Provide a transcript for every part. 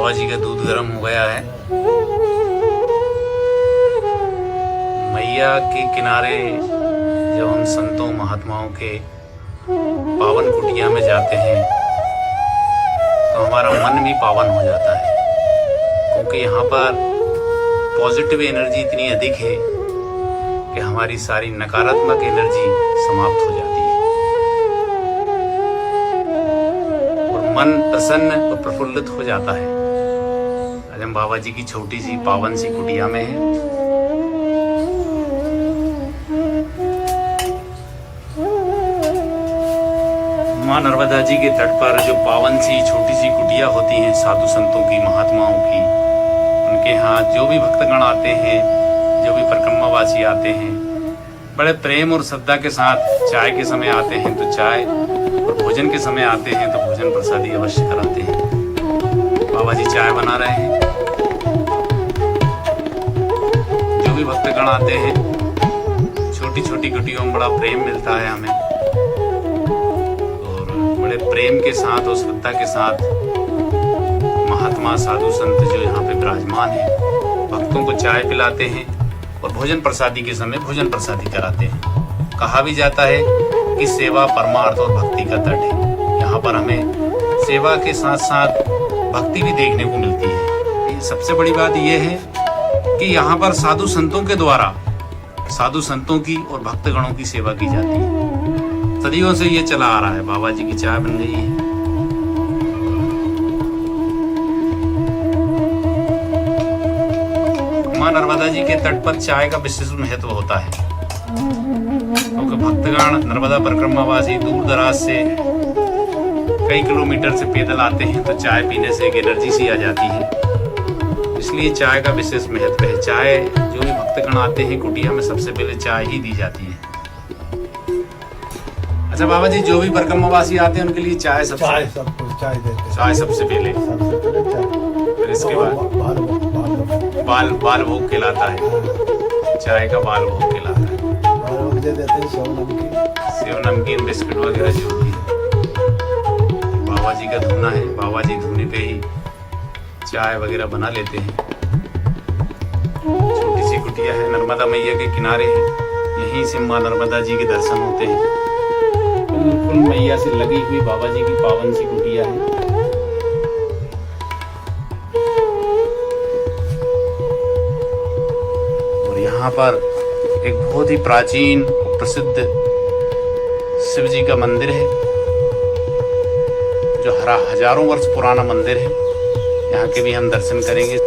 बाबा जी का दूध गर्म हो गया है। मैया के किनारे जब हम संतों महात्माओं के पावन कुटिया में जाते हैं तो हमारा मन भी पावन हो जाता है, क्योंकि यहाँ पर पॉजिटिव एनर्जी इतनी अधिक है कि हमारी सारी नकारात्मक एनर्जी समाप्त हो जाती है और मन प्रसन्न और प्रफुल्लित हो जाता है। आज हम बाबा जी की छोटी सी पावन सी कुटिया में हैं। माँ नर्मदा जी के तट पर जो पावन सी छोटी सी कुटिया होती हैं साधु संतों की, महात्माओं की, उनके यहाँ जो भी भक्तगण आते हैं, जो भी परिक्रमावासी आते हैं, बड़े प्रेम और श्रद्धा के साथ चाय के समय आते हैं तो चाय, और भोजन के समय आते हैं तो भोजन प्रसादी अवश्य कराते हैं। बाबा जी चाय बना रहे हैं। जो भी भक्तगण आते हैं, छोटी छोटी कुटियों में बड़ा प्रेम मिलता है हमें, और बड़े प्रेम के साथ और श्रद्धा के साथ महात्मा साधु संत जो यहाँ पे विराजमान है भक्तों को चाय पिलाते हैं और भोजन प्रसादी के समय भोजन प्रसादी कराते हैं। कहा भी जाता है कि सेवा परमार्थ और भक्ति का तट है। यहाँ पर हमें सेवा के साथ साथ भक्ति भी देखने को मिलती है। सबसे बड़ी बात यह है कि यहाँ पर साधु संतों के द्वारा साधु संतों की और भक्तगणों की सेवा की जाती है। सदियों से ये चला आ रहा है। बाबा जी की चाय बन गई है। माँ नर्मदा जी के तट पर चाय का विशेष महत्व होता है, क्योंकि भक्तगण नर्मदा परिक्रमावासी दूर दराज से कई किलोमीटर से पैदल आते हैं तो चाय पीने से एक एनर्जी सी आ जाती है, इसलिए चाय का विशेष महत्व है। चाय जो भी भक्तगण आते हैं कुटिया में सबसे पहले चाय ही दी जाती है। अच्छा बाबा जी, जो भी परिक्रमावासी आते हैं उनके लिए चाय सबसे चाय सबको चाय देते हैं। चाय सबसे पहले चाय, फिर इसके बाद बाल भोग कहलाता है। चाय का बाल भोग कहलाता है। दे देते हैं सेव नमकीन बिस्किट वगैरह जो भी है। बाबा जी का धुना है। बाबा जी धुने पे ही चाय वगैरह बना लेते हैं। छोटी सी कुटिया है, नर्मदा मैया के किनारे है। यहीं से माँ नर्मदा जी के दर्शन होते हैं। बिल्कुल मैया से लगी हुई बाबा जी की पावन सी कुटिया है। और यहाँ पर एक बहुत ही प्राचीन प्रसिद्ध शिव जी का मंदिर है, जो हजारों वर्ष पुराना मंदिर है। यहाँ के भी हम दर्शन करेंगे।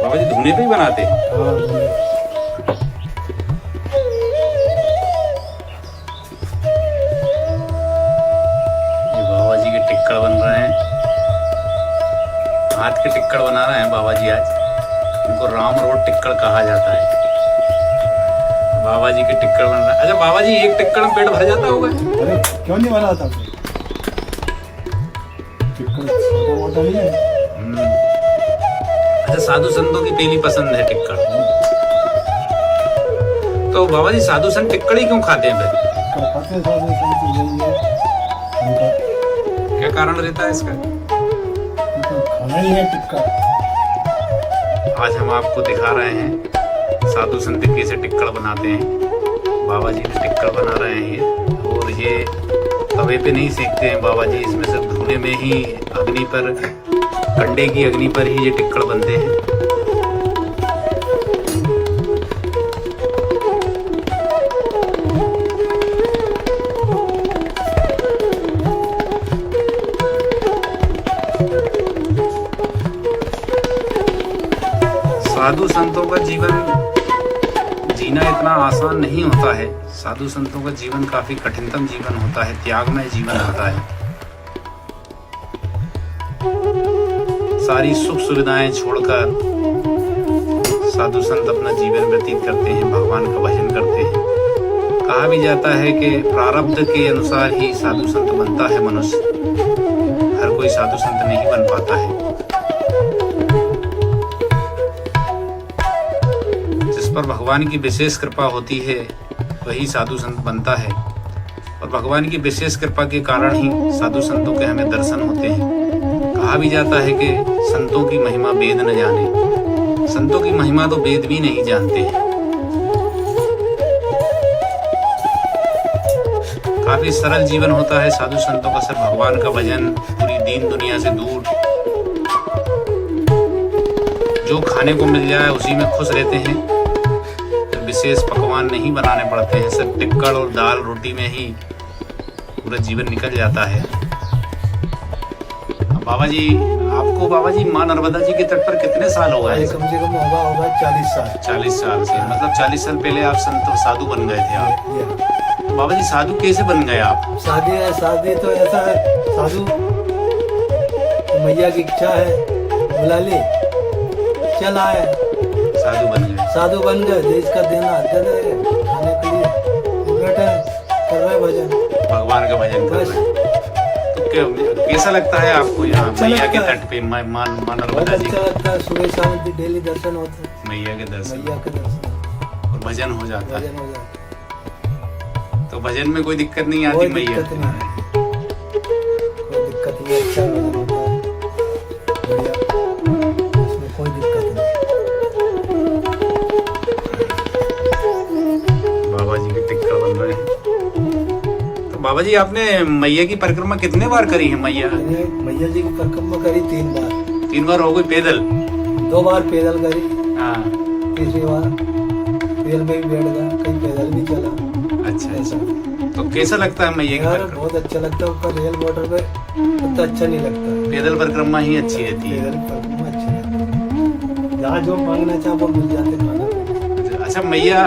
बाबा जी धुने पे ही बनाते हैं। ये बाबा जी के टिक्कड़ बन रहे हैं। हाथ के टिक्कड़ बना रहे हैं बाबा जी आज। उनको राम रोड टिक्कड़ कहा जाता है। बाबा जी के टिक्कड़ बन रहा है। अच्छा बाबा जी, एक टिक्कड़ में पेट भर जाता होगा? अरे क्यों नहीं बना था? टिक्कड़ छोटा मोटा नहीं है। अच्छा, साधु संतों की पहली पसंद है टिक्कड़। तो बाबा जी साधु संत टिक्कड़ ही क्यों खाते हैं फिर? खाते साधु संत यही है उनका। क्या कारण रहता है इसका? खाना ही है टिक्का। आज हम आपको दिखा रहे हैं साधु संत कैसे टिक्कड़ बनाते हैं। बाबा जी ने टिक्कड़ बना रहे हैं और ये तवे पे नहीं सेकते हैं बाबा जी, इसमें सिर्फ धुने में ही अग्नि पर, कंडे की अग्नि पर ही ये टिक्कड़ बनते हैं। साधु संतों का जीवन जीना इतना आसान नहीं होता है। साधु संतों का जीवन काफी कठिनतम जीवन होता है, त्यागमय जीवन होता है। सारी सुख सुविधाएं छोड़कर साधु संत अपना जीवन व्यतीत करते हैं, भगवान का भजन करते हैं। कहा भी जाता है कि प्रारब्ध के अनुसार ही साधु संत बनता है मनुष्य, हर कोई साधु संत नहीं बन पाता है। जिस पर भगवान की विशेष कृपा होती है वही साधु संत बनता है, और भगवान की विशेष कृपा के कारण ही साधु संतों के हमें दर्शन होते हैं। कहा भी जाता है कि संतों की महिमा वेद न जाने। संतों की महिमा तो वेद भी नहीं जानते हैं। काफी सरल जीवन होता है साधु संतों का, सिर्फ भगवान का भजन, पूरी दीन दुनिया से दूर, जो खाने को मिल जाए उसी में खुश रहते हैं। विशेष पकवान नहीं बनाने पड़ते हैं, सिर्फ टिक्कड़ और दाल रोटी में ही पूरा जीवन निकल जाता है। बाबा जी, आपको बाबा जी माँ नर्मदा जी के तट पर कितने साल हो गए? कम से कम होगा 40 साल। 40 साल से, मतलब 40 साल पहले आप संत साधु बन गए थे आप। तो बाबा जी साधु कैसे बन गए आप? शादी तो ऐसा है, साधु मैया की इच्छा है, बुला ले, चल आए, साधु बन गए। साधु बन गए। देश का देना खाने के लिए बैठे कर रहे भजन, भगवान का भजन कर रहे हैं। तो कैसा लगता है आपको यहाँ मैया के तट पे माँ नर्मदा जी? अच्छा लगता है। सुबह शाम डेली दर्शन होते हैं, मैया के दर्शन और भजन हो जाता है। भजन हो जाता है। तो भजन में कोई दिक्कत नहीं आती? मैया कोई दिक्कत नहीं, अच्छा भजन होता है, बढ़िया, उसमें कोई दिक्कत नहीं। बाबा जी के टिक्कर बन रहे हैं। तो बाबा जी आपने मैया की परिक्रमा कितने बार करी है? मैया जी की परिक्रमा करी 3 बार। 3 बार हो गई पैदल? 2 बार पैदल करी, हाँ। तीसरी बार रेल में भी बैठ गया, कहीं पैदल भी चला। अच्छा। तो कैसा लगता है मैया की परिक्रमा? बहुत अच्छा लगता है। ऊपर रेल मोटर पे उतना अच्छा नहीं लगता, पैदल परिक्रमा ही अच्छी रहती है। पैदल परिक्रमा अच्छी लगती है, जहाँ जो मांगना चाहे वो मिल जाते खाना। अच्छा, मैया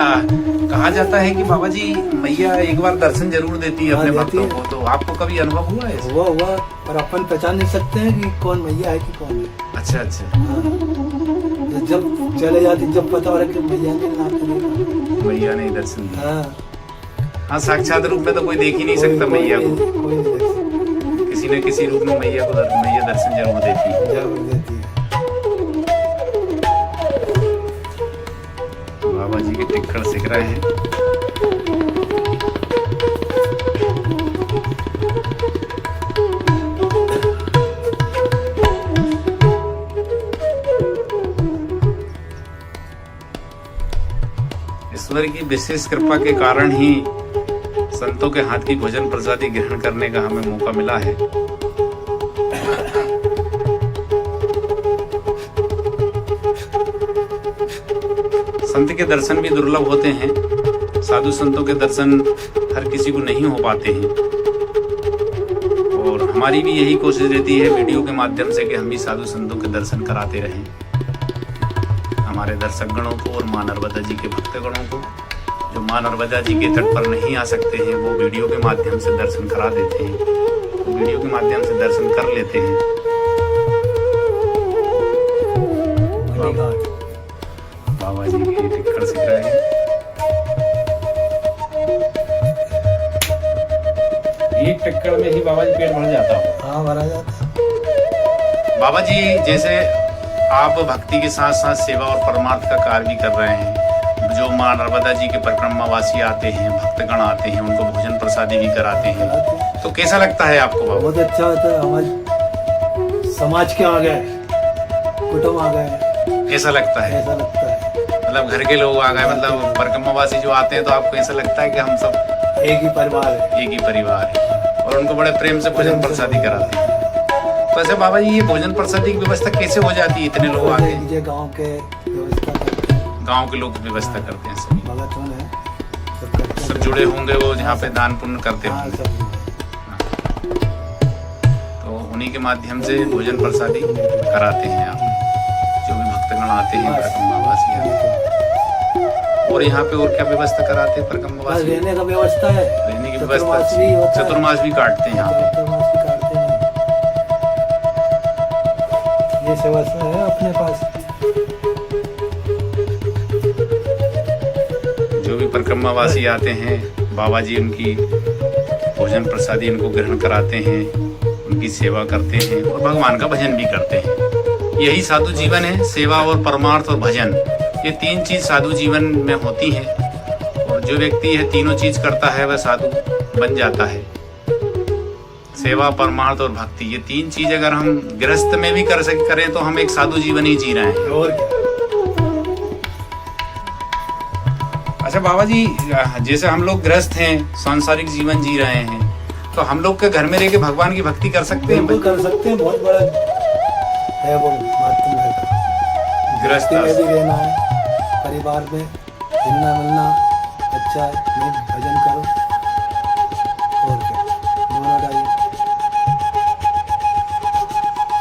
कहा जाता है कि बाबा जी मैया एक बार दर्शन जरूर देती है अपने भक्तों को, तो आपको कभी अनुभव हुआ है? हुआ, पर अपन पहचान नहीं सकते हैं कि कौन मैया है कि कौन है। अच्छा। हाँ। तो जब चले जाती, जब पता हो रहा कि मैया ने नाम, मैया ने दर्शन दिया। हाँ, साक्षात रूप में तो कोई देख ही नहीं सकता मैया को, कोई नहीं देख सकता। किसी न किसी रूप में मैया दर्शन जरूर देती है। जरूर देती है। बाबा जी के टिक्कर सीख रहे हैं। ईश्वर की विशेष कृपा के कारण ही संतों के हाथ की भोजन प्रसादी ग्रहण करने का हमें मौका मिला है। संत के दर्शन भी दुर्लभ होते हैं, साधु संतों के दर्शन हर किसी को नहीं हो पाते हैं, और हमारी भी यही कोशिश रहती है वीडियो के माध्यम से कि हम भी साधु संतों के दर्शन कराते रहें। हमारे दर्शक गणों को और माँ नर्मदा जी के भक्त गणों को, जो माँ नर्मदा जी के तट पर नहीं आ सकते हैं, वो वीडियो के माध्यम से दर्शन करा देते हैं, तो वीडियो के माध्यम से दर्शन कर लेते हैं। बाबा जी के टिक्कर सीख रहे हैं। एक टिक्कर में ही बाबा जी पेट भर जाता हो? हाँ, भरा जाता। बाबा जी जैसे आप भक्ति के साथ साथ सेवा और परमार्थ का कार्य भी कर रहे हैं, जो माँ नर्मदा जी के परिक्रमावासी आते हैं, भक्तगण आते हैं, उनको भोजन प्रसादी भी कराते हैं, तो कैसा लगता है आपको बाबा? बहुत अच्छा होता है। हमारे समाज के आ गए, कुटुंब आ गए, कैसा लगता है? ऐसा लगता है। मतलब घर के लोग आ गए, मतलब परिक्रमावासी जो आते हैं, तो आपको ऐसा लगता है कि हम सब एक ही परिवार है, एक ही परिवार है, और उनको बड़े प्रेम से भोजन प्रसादी कराते हैं। तो ऐसे बाबा जी ये भोजन प्रसादी की व्यवस्था कैसे हो जाती है? इतने लोग आते हैं, गांव के व्यवस्था करते हैं, गांव के लोग व्यवस्था करते हैं, सभी भगत है, सब जुड़े होंगे वो जहाँ पे दान पुण्य करते हाँ, होंगे, सब तो उन्हीं के माध्यम से भोजन प्रसादी कराते हैं आप, जो भी भक्त भक्तगण आते हैं परिक्रमावासी आते हैं। और यहाँ पे और क्या व्यवस्था कराते हैं परिक्रमावासी? रहने का व्यवस्था है, रहने की व्यवस्था, चतुर्मास भी काटते हैं यहाँ पे। चतुर्मास भी काटते हैं, ये व्यवस्था है अपने पास। जो भी परिक्रमावासी आते हैं बाबा जी उनकी भोजन प्रसादी उनको ग्रहण कराते हैं, उनकी सेवा करते हैं और भगवान का भजन भी करते हैं। यही साधु जीवन है, सेवा और परमार्थ और भजन, ये तीन चीज साधु जीवन में होती हैं। और जो व्यक्ति है तीनों चीज करता है वह साधु बन जाता है। सेवा, परमार्थ और भक्ति, ये तीन चीज अगर हम गृहस्थ में भी करें तो हम एक साधु जीवन ही जी रहे हैं। और क्या? अच्छा बाबा जी, जैसे हम लोग गृहस्थ हैं, सांसारिक जीवन जी रहे हैं, तो हम लोग के घर में रह के भगवान की भक्ति कर सकते हैं? बिल्कुल कर सकते हैं, बहुत बड़ा है वो महत्व है। गृहस्थ में भी रहना है, परिवार में हिलना मिलना अच्छा है, नहीं भजन करो और क्या दोनों का।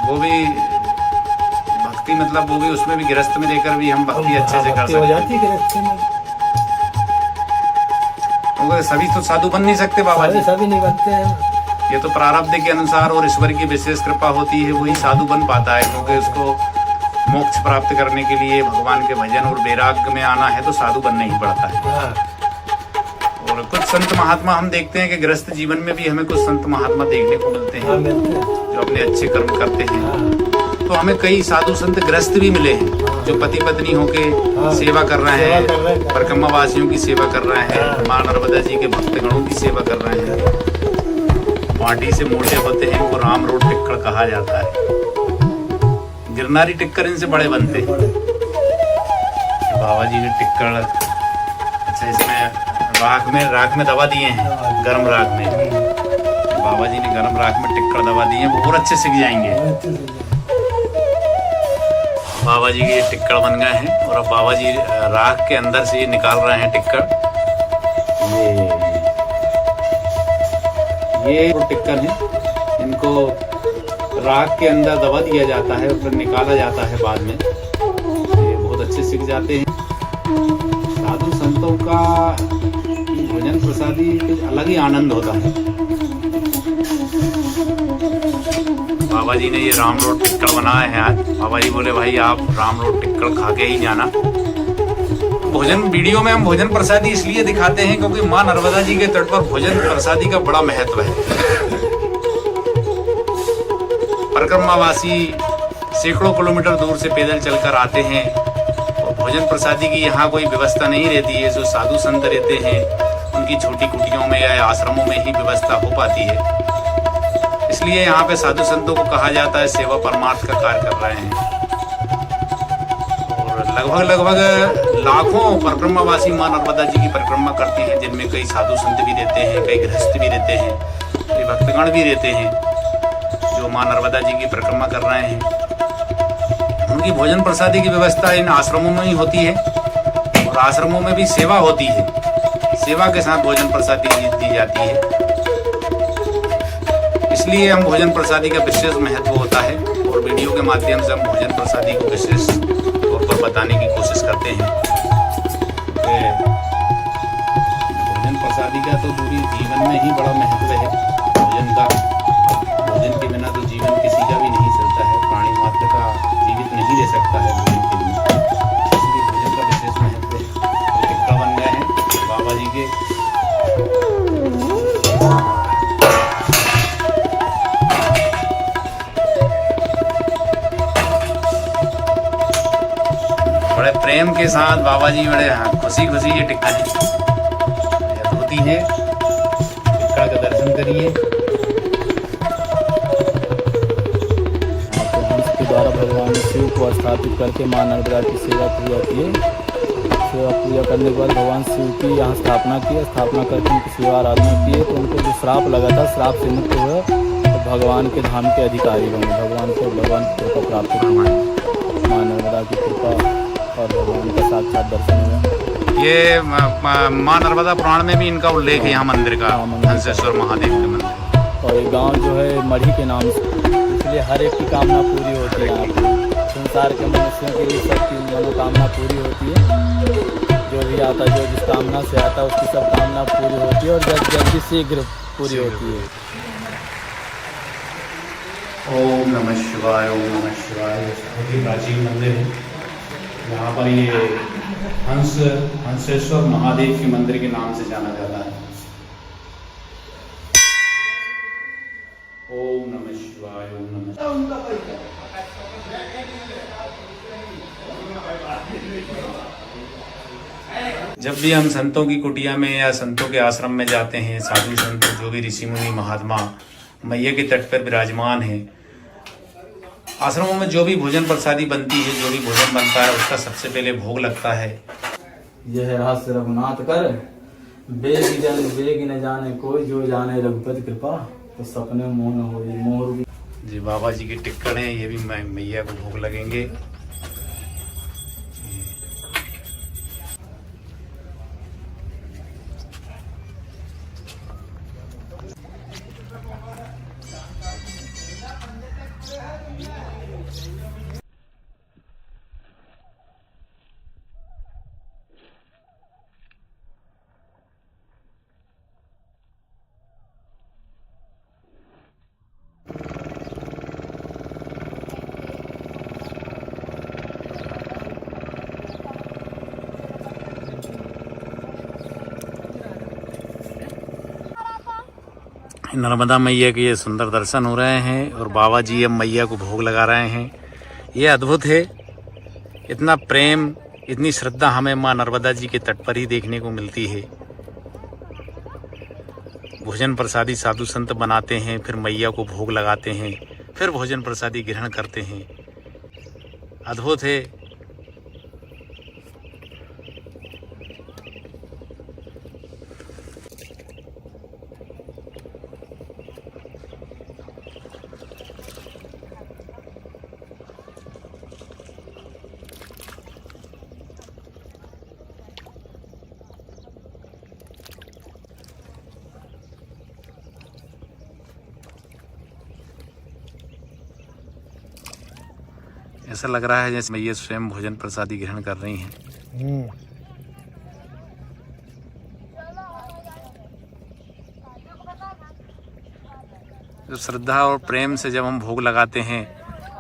वो भी भक्ति मतलब वो भी उसमें भी गृहस्थ में रहकर भी हम भक्ति अच्छे से कर भक्ति हो सकते जाती है गृहस्थी में। हैं। सभी तो साधु बन नहीं सकते बाबा जी, सभी नहीं बनते हैं। ये तो प्रारब्ध के अनुसार और ईश्वर की विशेष कृपा होती है, वही साधु बन पाता है। क्योंकि उसको मोक्ष प्राप्त करने के लिए भगवान के भजन और वैराग्य में आना है तो साधु बनना ही पड़ता है। और कुछ संत महात्मा हम देखते हैं कि गृहस्थ जीवन में भी हमें कुछ संत महात्मा देखने को मिलते हैं जो अपने अच्छे कर्म करते हैं। तो हमें कई साधु संत गृहस्थ भी मिले हैं जो पति पत्नी होके सेवा कर रहे हैं, परिक्रमावासियों की सेवा कर रहे हैं, माँ नर्मदा जी के भक्तगणों की सेवा कर रहे हैं। माटी से मोटे होते हैं, इनको राम रोड टिक्कर कहा जाता है। गिरनारी टिक्कर इनसे बड़े बनते हैं। बाबा जी ने टिक्कर, अच्छा इसमें राख में दबा दिए हैं, गर्म राख में। बाबा जी ने गर्म राख में टिक्कर दबा दिए हैं, वो और अच्छे सीख जाएंगे। बाबा जी के टिक्कर बन गए हैं और अब बाबा जी राख के अंदर से ये निकाल रहे हैं टिक्कर। ये टिक्कर है, इनको राख के अंदर दबा दिया जाता है और फिर निकाला जाता है बाद में। ये बहुत अच्छे सीख जाते हैं। साधु संतों का भोजन प्रसादी कुछ अलग ही आनंद होता है। बाबा जी ने ये राम रोड टिक्कर बनाया है आज। बाबा जी बोले भाई आप राम रोड टिक्कर खा के ही जाना। भोजन वीडियो में हम भोजन प्रसादी इसलिए दिखाते हैं क्योंकि माँ नर्मदा जी के तट पर भोजन प्रसादी का बड़ा महत्व है। परिक्रमावासी सैकड़ों किलोमीटर दूर से पैदल चलकर आते हैं और भोजन प्रसादी की यहाँ कोई व्यवस्था नहीं रहती है। जो साधु संत रहते हैं उनकी छोटी कुटियों में या आश्रमों में ही व्यवस्था हो पाती है। इसलिए यहाँ पे साधु संतों को कहा जाता है सेवा परमार्थ का कार्य कर रहे हैं। और लगभग लाखों परिक्रमावासी माँ नर्मदा जी की परिक्रमा करते हैं, जिनमें कई साधु संत भी रहते हैं, कई गृहस्थ भी रहते हैं, कई भक्तगण भी रहते हैं जो माँ नर्मदा जी की परिक्रमा कर रहे हैं। उनकी भोजन प्रसादी की व्यवस्था इन आश्रमों में ही होती है और आश्रमों में भी सेवा होती है। सेवा के साथ भोजन प्रसादी दी जाती है। इसलिए हम भोजन प्रसादी का विशेष महत्व होता है और वीडियो के माध्यम से हम भोजन प्रसादी को विशेष तौर पर बताने की कोशिश करते हैं। भोजन प्रसादी का तो पूरी जीवन में ही बड़ा महत्व है। भोजन का, भोजन के बिना तो जीवन किसी का भी नहीं चलता है। प्राणी मात्र का जीवित नहीं रह सकता है भोजन के बिना। इसलिए भोजन का विशेष महत्व है। टिक्का बन गए हैं बाबा जी के। बड़े प्रेम के साथ बाबा जी बड़े खुशी खुशी ये टिक्का है होती है। टिक्का का दर्शन करिए। हंस के द्वारा भगवान शिव को स्थापित करके माँ नर्मदा की सेवा पूजा किए। सेवा पूजा करने के बाद भगवान शिव की यहाँ स्थापना की। स्थापना करके उनकी सेवा आराधना किए तो उनको जो श्राप लगा था, श्राप से मुक्त हुए तो भगवान के धाम के अधिकारी बने। भगवान की कृपा प्राप्त हुई, माँ नर्मदा की कृपा और भगवान का साक्षात दर्शन हुआ। ये माँ नर्मदा पुराण में भी इनका उल्लेख है यहाँ मंदिर का, हंसेश्वर महादेव के मंदिर। और ये गांव जो है मढ़ी के नाम से इसलिए हर एक की कामना पूरी होती है यहाँ पे। संसार के मनुष्यों के लिए सबकी मनोकामना पूरी होती है। जो भी आता जो जिस कामना से आता है उसकी सब कामना पूरी होती है और जल्दी शीघ्र पूरी होती है। ओम नमः शिवाय, ओम नमः शिवाय। बहुत ही प्राचीन मंदिर है। यहाँ पर ये हंसेश्वर महादेव के मंदिर के नाम से जाना जाता है। ओम नमः शिवाय, ओम नमः। जब भी हम संतों की कुटिया में या संतों के आश्रम में जाते हैं, साधु संत जो भी ऋषि मुनि महात्मा मैया के तट पर विराजमान हैं, आश्रमों में जो भी भोजन प्रसादी बनती है, जो भी भोजन बनता है, उसका सबसे पहले भोग लगता है। यह रहस्य रघुनाथ कर, बेग न जाने कोई, जो जाने रघुपति कृपा, तो सपने मोह न होई मोर। जी बाबा जी के टिक्कड़ हैं, ये भी मैया को भोग लगेंगे। नर्मदा मैया के ये सुंदर दर्शन हो रहे हैं और बाबा जी अब मैया को भोग लगा रहे हैं। ये अद्भुत है। इतना प्रेम, इतनी श्रद्धा हमें माँ नर्मदा जी के तट पर ही देखने को मिलती है। भोजन प्रसादी साधु संत बनाते हैं, फिर मैया को भोग लगाते हैं, फिर भोजन प्रसादी ग्रहण करते हैं। अद्भुत है। ऐसा लग रहा है जैसे मैया स्वयं भोजन प्रसादी ग्रहण कर रही हैं। जो श्रद्धा और प्रेम से जब हम भोग लगाते हैं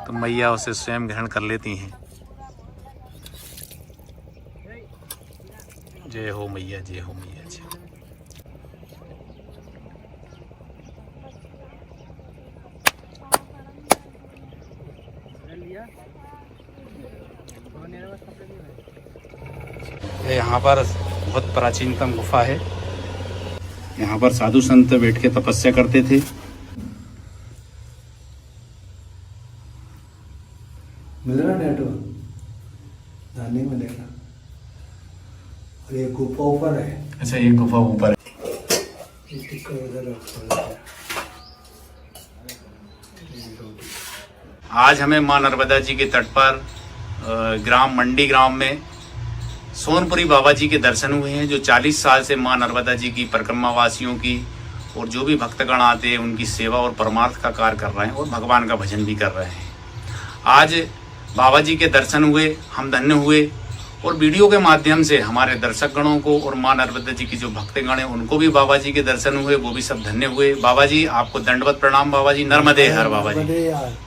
तो मैया उसे स्वयं ग्रहण कर लेती हैं। जय हो मैया, जय हो मैया, जय हो। यहाँ पर बहुत प्राचीनतम गुफा है। यहाँ पर साधु संत बैठ के तपस्या करते थे। मिल रहा नेटवर्क? नहीं मिलेगा। और ये गुफा ऊपर है। अच्छा, ये गुफा ऊपर है। आज हमें माँ नर्मदा जी के तट पर ग्राम मंडी ग्राम में सोनपुरी बाबा जी के दर्शन हुए हैं, जो 40 साल से माँ नर्मदा जी की परिक्रमा वासियों की और जो भी भक्तगण आते हैं उनकी सेवा और परमार्थ का कार्य कर रहे हैं और भगवान का भजन भी कर रहे हैं। आज बाबा जी के दर्शन हुए, हम धन्य हुए और वीडियो के माध्यम से हमारे दर्शक गणों को और माँ नर्मदा जी की जो भक्तगण हैं उनको भी बाबा जी के दर्शन हुए, वो भी सब धन्य हुए। बाबा जी आपको दंडवत प्रणाम। बाबा जी नर्मदे हर। बाबा जी।